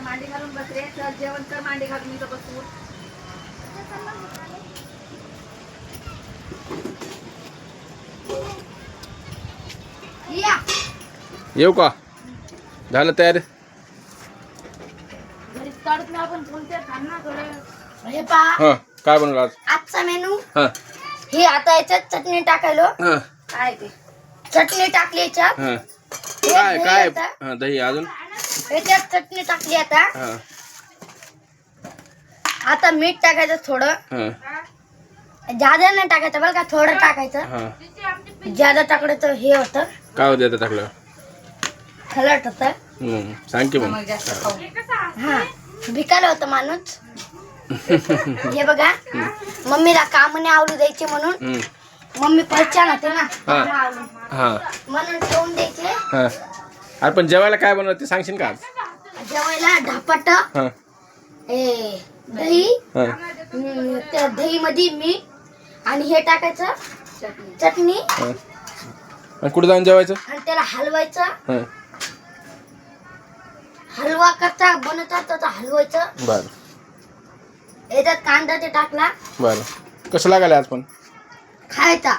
मांडी घालून बस रे, चल जेवण कर, मांडी घालून मी तर बसू. येऊ का? झालं तयार? घरी काढत नाही आपण कोणत्या खाणार थोडे. हे पहा हा, काय बनवलं आज? आजचा मेनू. हा हे आता याच्यात चटणी टाकायलो. हा काय ते चटणी टाकली याच्यात. हा. हे काय दही काय आता. हा, दही अजून? याच्यात चटणी टाकली आता. हा आता मीठ टाकायचं थोडं. हा जादा नाही टाकायचं बरं का, थोडं टाकायचं. हा. जादा टाकलं तर हे होतं, काय होतं आता टाकलं? खलट होतं. सांग की मग मग. जास्त खाऊ. हा भिकायला होतं माणूस. हे बघा, मम्मीला कामने आवडू द्यायचे म्हणून. मम्मी परेशान होते ना, हा म्हणून ठेवून द्यायचे. हा. अरे पण जेवायला काय बनवलं ते सांगशील का आज? जेवायला ढापट, हा दही, हा त्या दही मध्ये मीठ आणि हे टाकायचं चटणी. हा. आणि कुठं जाऊन जेवायचं? आणि त्याला हलवायचं. हा हलवा करता बनवतात त्याचा हलवायचं. बरं याच्यात कांदा ते टाकला, बरं. कसं लागायला आज पण? खायचा.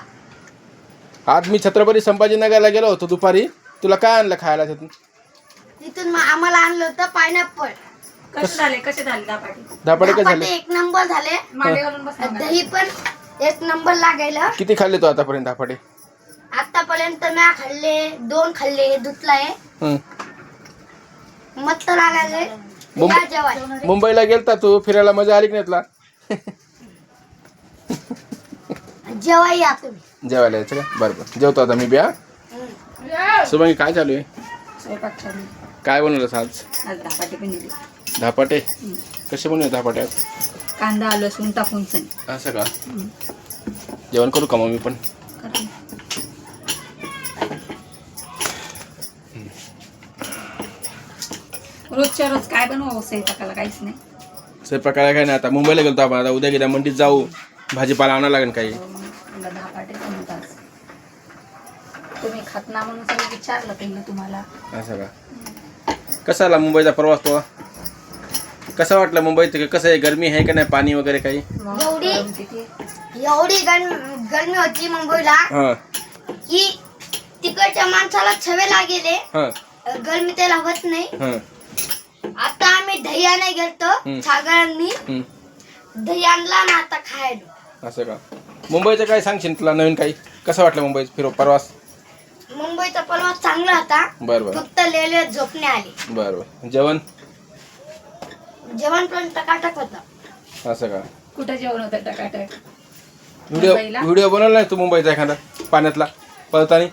आज मी छत्रपती संभाजीनगरला गेलो होतो दुपारी. तुला काय आणलं खायला तिथून? तिथून मग आम्हाला आणलं होतं पायनॅपल. कसे झाले दापाटी? धापाटे काय झाले? एक नंबर झाले. मांडी घालून बस ना. दही पण एक नंबर लागायला. किती खाल्ले तू आतापर्यंत धापाटे? आतापर्यंत मी खाल्ले 2 खाल्ले, धुतलाय. मस्त लागायले. या जेवाय. मुंबईला गेलता तू फिरायला, मजा आली की नाही तुला? जेवाय या तुम्ही. जेवायला यायचं का? बरं बरं, जेवतो आता मी बी. हा सुभांगी, काय चालू आहे? स्वयंपाक चालू. काय बनवलं आज? आज दापाटी पण दिली. धापाटे कसे बनवले धापाटे आज? कांदा लसूण टाकून सण. असं का? जेवण करू का मग मी पण? रोजच्या रोज काय बनवावं स्वयंपाकाला? काहीच नाही. स्वयंपाकाला काय नाही, आता मुंबईला गेलो आपण. आता उद्या गेल्या मंडीत जाऊ, भाजीपाला आणावं लागेल काही. दापाटे पण होतात. तुम्ही खात ना म्हणून सगळं विचारलं पहिलं तुम्हाला. असं का? कसा आला मुंबईचा प्रवास तो? कसं वाटलं मुंबईत? कसं आहे, गरमी आहे का नाही, पाणी वगैरे काही? एवढी गरमी होती मुंबईला हा की तिकडच्या माणसाला छवेला गेले. हा गरमी त्याला होत नाही. हा आता आम्ही दही आणाय गेलतो सागरांनी. दही आणला ना आता खायला. असं का? मुंबईचं काय सांगशील तुला नवीन काही? कसं वाटलं मुंबईचा प्रवास? मुंबईचा प्रवास चांगला होता. बरं बरं फक्त लेले झोपणे आली. बरं बरं. जेवण? जेवण पण टकाटक होतं. असं का? कुठं जेवण होतं टकाटक? व्हिडिओ बनवला नाही तू मुंबईचा एखादा पाण्यातला पळतानी?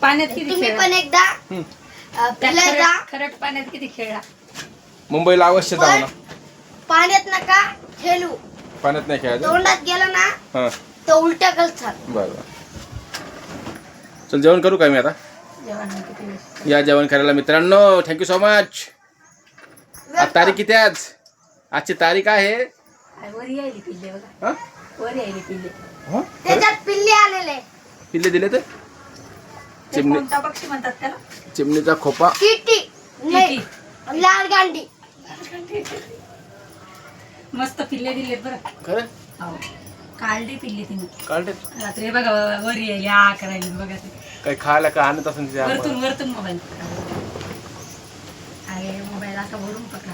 पाण्यात किती तुम्ही खेळला? पण एकदा फिरायला. खरट पाण्यात किती खेळला? मुंबईला अवश्य जाऊ पण ना. पाण्यात नका खेळू. पाण्यात नाही खेळायचं? तोंडात गेलं ना हां तर उलट्या करतात. बरं बरं. चल जेवण करू का मी आता? जेवण किती वेळ? या जेवण करायला मित्रांनो. Thank you so much. आज तारीख किती आहे आज? आजची तारीख आहे वर यायली पिल्ले बघा. हा? वर यायली पिल्ले. हा? त्याच्यात पिल्ले आलेले. पिल्ले दिले तर ते चिमणी, कोणता पक्षी म्हणतात त्याला? चिमणीचा खोपा. किटी नाही, लाल गांडी. मस्त पिल्ले दिलेत बरं. खरं? हो. काढली पिल्ले तिने काढते रात्री बघा. वर यायली आ करायली बघा ते. काही खायला का आणत असेल तिथे वरतून वरतून मोबाईल. अरे मोबाईल असा वरून पकडा.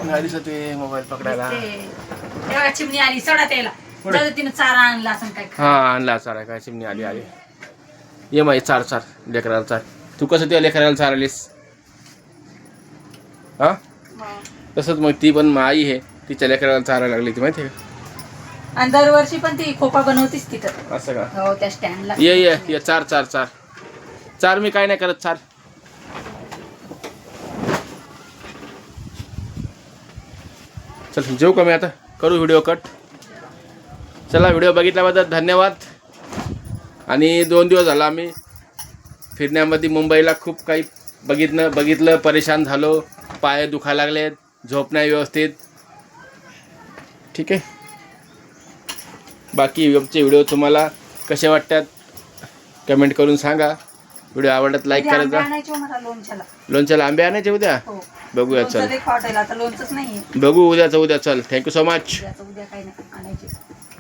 नाही दिसत ते मोबाईल पकडायला. तेव्हा चिमणी आली सोडा त्याला. जाऊ तिने चारा आणला असं काय. हा आणला चारा. काय चिमणी आली आली. ये माई चार चार लेकराला चार. तू कसं त्या लेकराला चारलीस? हा तसंच मग ती पण आई आहे, तिच्या लेकराला चारायला लागली ती, माहिती आहे का? आणि दरवर्षी पण ती खोपा बनवतीस तिथं. असं का? हो त्या स्टँडला. ये ये ये चार चार चार चार. मी काय नाही करत, चार. चल जेऊ का मी आता? करू व्हिडिओ कट. चला, व्हिडिओ बघितल्याबद्दल धन्यवाद. आणि 2 दिवस झाला आम्ही फिरण्यामध्ये मुंबईला खूप काही बघितलं परेशान झालो. पाय दुखायला लागलेत, झोप नाही व्यवस्थित. ठीक आहे. बाकी आमचे व्हिडिओ तुम्हाला कसे वाटतात कमेंट करून सांगा. व्हिडिओ आवडत लाईक उद्या आंबे करायचा. आणायचे हो मला लोणच्याला. लोणच्याला आंबे आणायचे उद्या. हो बघूया चल. लोणचं लई खावं वाटायला, आता लोणचंच नाहीये. बघू उद्याचं उद्या. चल थँक्यू सो मच. उद्याचं उद्या काही नाही आणायचे.